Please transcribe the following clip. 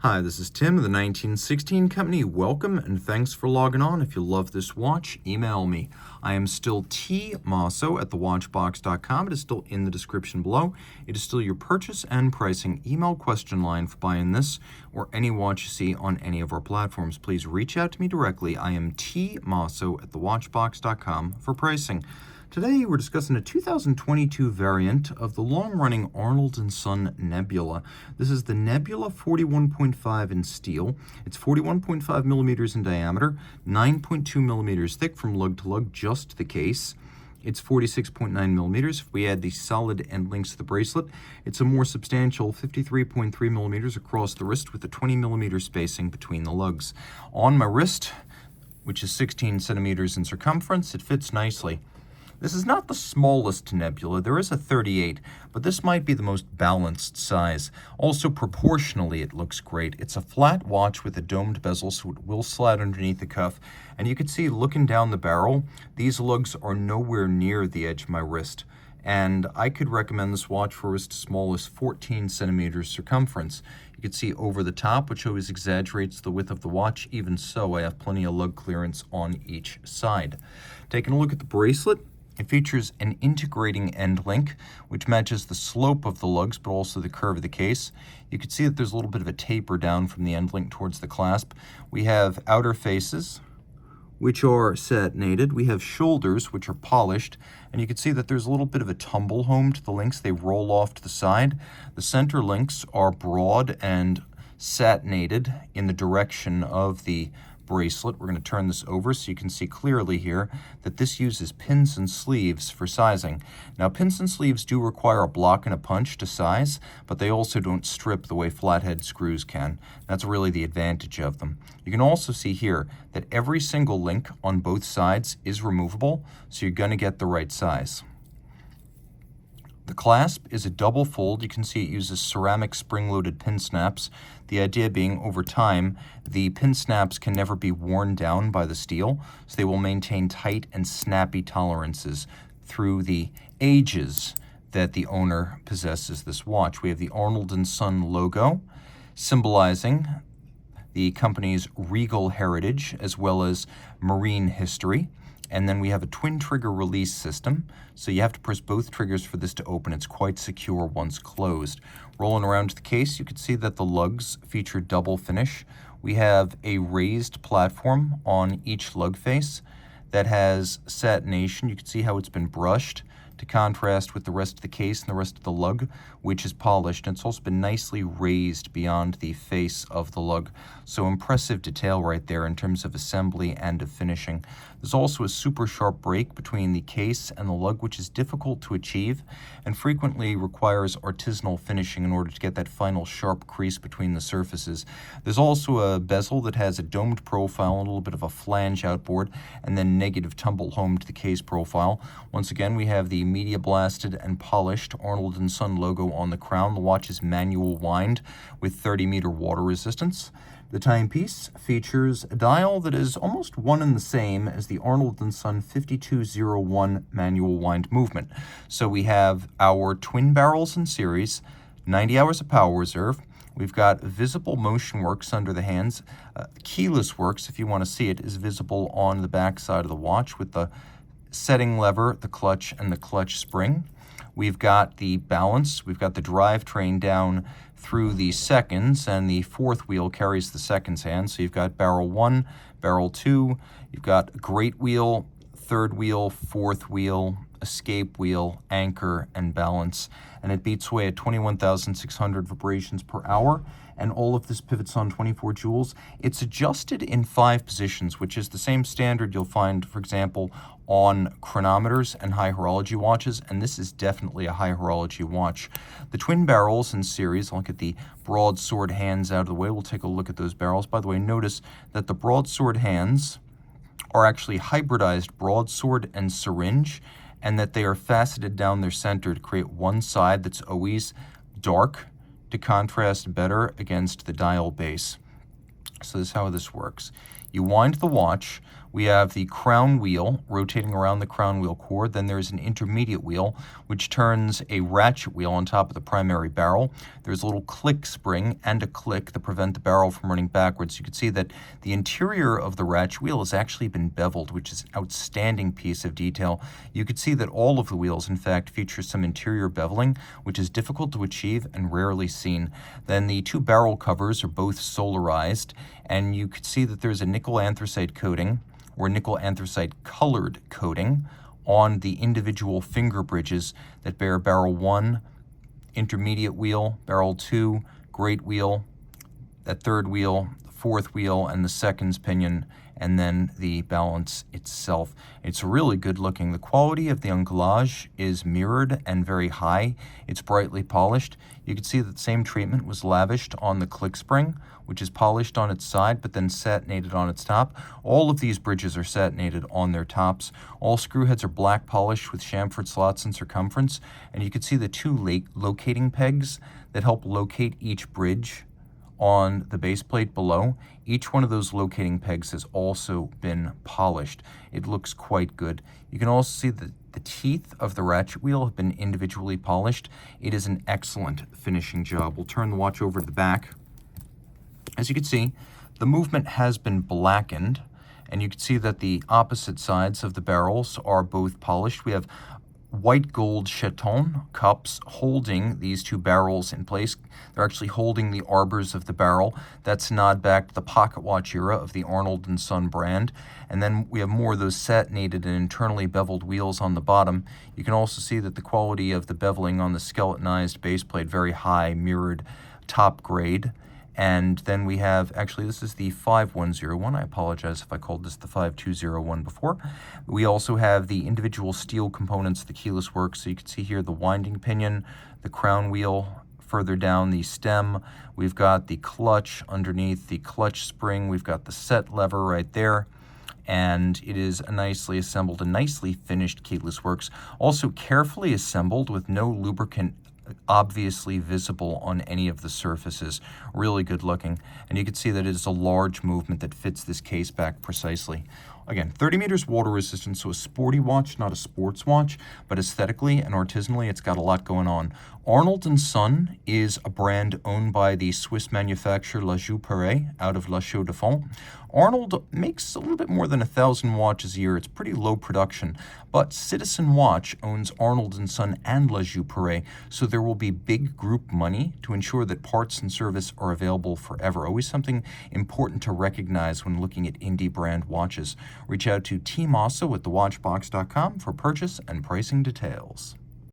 Hi, this is Tim of the 1916 Company. Welcome and thanks for logging on. If you love this watch, email me. I am still Team Mosso at thewatchbox.com. It is still in the description below. It is still your purchase and pricing email question line for buying this or any watch you see on any of our platforms. Please reach out to me directly. I am Team Mosso at thewatchbox.com for pricing. Today, we're discussing a 2022 variant of the long-running Arnold Son Nebula. This is the Nebula 41.5 in steel. It's 41.5 millimeters in diameter, 9.2 millimeters thick from lug to lug, just the case. It's 46.9 millimeters. If we add the solid end links to the bracelet, it's a more substantial 53.3 millimeters across the wrist with a 20 millimeter spacing between the lugs. On my wrist, which is 16 centimeters in circumference, it fits nicely. This is not the smallest Nebula. There is a 38, but this might be the most balanced size. Also, proportionally, it looks great. It's a flat watch with a domed bezel, so it will slide underneath the cuff. And you can see, looking down the barrel, these lugs are nowhere near the edge of my wrist. And I could recommend this watch for wrist as small as 14 centimeters circumference. You can see over the top, which always exaggerates the width of the watch. Even so, I have plenty of lug clearance on each side. Taking a look at the bracelet, it features an integrating end link, which matches the slope of the lugs, but also the curve of the case. You can see that there's a little bit of a taper down from the end link towards the clasp. We have outer faces, which are satinated. We have shoulders, which are polished. And you can see that there's a little bit of a tumble home to the links. They roll off to the side. The center links are broad and satinated in the direction of the bracelet. We're going to turn this over so you can see clearly here that this uses pins and sleeves for sizing. Now, pins and sleeves do require a block and a punch to size, but they also don't strip the way flathead screws can. That's really the advantage of them. You can also see here that every single link on both sides is removable, so you're going to get the right size. The clasp is a double fold. You can see it uses ceramic spring-loaded pin snaps. The idea being, over time, the pin snaps can never be worn down by the steel, so they will maintain tight and snappy tolerances through the ages that the owner possesses this watch. We have the Arnold Son logo, symbolizing the company's regal heritage as well as marine history. And then we have a twin trigger release system. So you have to press both triggers for this to open. It's quite secure once closed. Rolling around to the case, you can see that the lugs feature double finish. We have a raised platform on each lug face that has satination. You can see how it's been brushed to contrast with the rest of the case and the rest of the lug, which is polished. And it's also been nicely raised beyond the face of the lug. So impressive detail right there in terms of assembly and of finishing. There's also a super sharp break between the case and the lug, which is difficult to achieve and frequently requires artisanal finishing in order to get that final sharp crease between the surfaces. There's also a bezel that has a domed profile, a little bit of a flange outboard, and then negative tumble home to the case profile. Once again, we have the media blasted and polished Arnold Son logo on the crown. The watch is manual wind with 30-meter water resistance. The timepiece features a dial that is almost one and the same as the Arnold Son 5201 manual wind movement. So we have our twin barrels in series, 90 hours of power reserve. We've got visible motion works under the hands. Keyless works, if you want to see it, is visible on the back side of the watch with the setting lever, the clutch, and the clutch spring. We've got the balance. We've got the drivetrain down through the seconds, and the fourth wheel carries the seconds hand. So you've got barrel 1, barrel 2, you've got great wheel, third wheel, fourth wheel, escape wheel, anchor, and balance. And it beats away at 21,600 vibrations per hour. And all of this pivots on 24 joules. It's adjusted in 5 positions, which is the same standard you'll find, for example, on chronometers and high horology watches, and this is definitely a high horology watch. The twin barrels in series, I'll get the broadsword hands out of the way. We'll take a look at those barrels. By the way, notice that the broadsword hands are actually hybridized broadsword and syringe, and that they are faceted down their center to create one side that's always dark to contrast better against the dial base. So this is how this works. You wind the watch. We have the crown wheel rotating around the crown wheel cord. Then there's an intermediate wheel, which turns a ratchet wheel on top of the primary barrel. There's a little click spring and a click that prevent the barrel from running backwards. You can see that the interior of the ratchet wheel has actually been beveled, which is an outstanding piece of detail. You can see that all of the wheels, in fact, feature some interior beveling, which is difficult to achieve and rarely seen. Then the two barrel covers are both solarized, and you can see that there's a nickel anthracite coating or nickel anthracite colored coating on the individual finger bridges that bear barrel 1, intermediate wheel, barrel 2, great wheel, that third wheel, the fourth wheel, and the seconds pinion, and then the balance itself. It's really good looking. The quality of the encollage is mirrored and very high. It's brightly polished. You can see that the same treatment was lavished on the click spring, which is polished on its side but then satinated on its top. All of these bridges are satinated on their tops. All screw heads are black polished with chamfered slots in circumference, and you can see the two locating pegs that help locate each bridge on the base plate below. Each one of those locating pegs has also been polished. It looks quite good. You can also see that the teeth of the ratchet wheel have been individually polished. It is an excellent finishing job. We'll turn the watch over to the back. As you can see, the movement has been blackened, and you can see that the opposite sides of the barrels are both polished. We have white gold chaton cups holding these two barrels in place. They're actually holding the arbors of the barrel. That's a nod back to the pocket watch era of the Arnold & Son brand. And then we have more of those satinated and internally beveled wheels on the bottom. You can also see that the quality of the beveling on the skeletonized base plate, very high, mirrored, top grade. And then we have, actually, this is the 5101. I apologize if I called this the 5201 before. We also have the individual steel components of the keyless works. So you can see here the winding pinion, the crown wheel, further down the stem. We've got the clutch underneath the clutch spring. We've got the set lever right there. And it is a nicely assembled and nicely finished keyless works. Also carefully assembled with no lubricant obviously visible on any of the surfaces. Really good looking. And you can see that it is a large movement that fits this case back precisely. Again, 30 meters water resistant, so a sporty watch, not a sports watch, but aesthetically and artisanally, it's got a lot going on. Arnold & Son is a brand owned by the Swiss manufacturer lug-to-lug out of La Chaux-de-Fonds. Arnold makes a little bit more than 1,000 watches a year. It's pretty low production, but Citizen Watch owns Arnold & Son and lug-to-lug, so there will be big group money to ensure that parts and service are available forever. Always something important to recognize when looking at indie brand watches. Reach out to Team Mosso at thewatchbox.com for purchase and pricing details.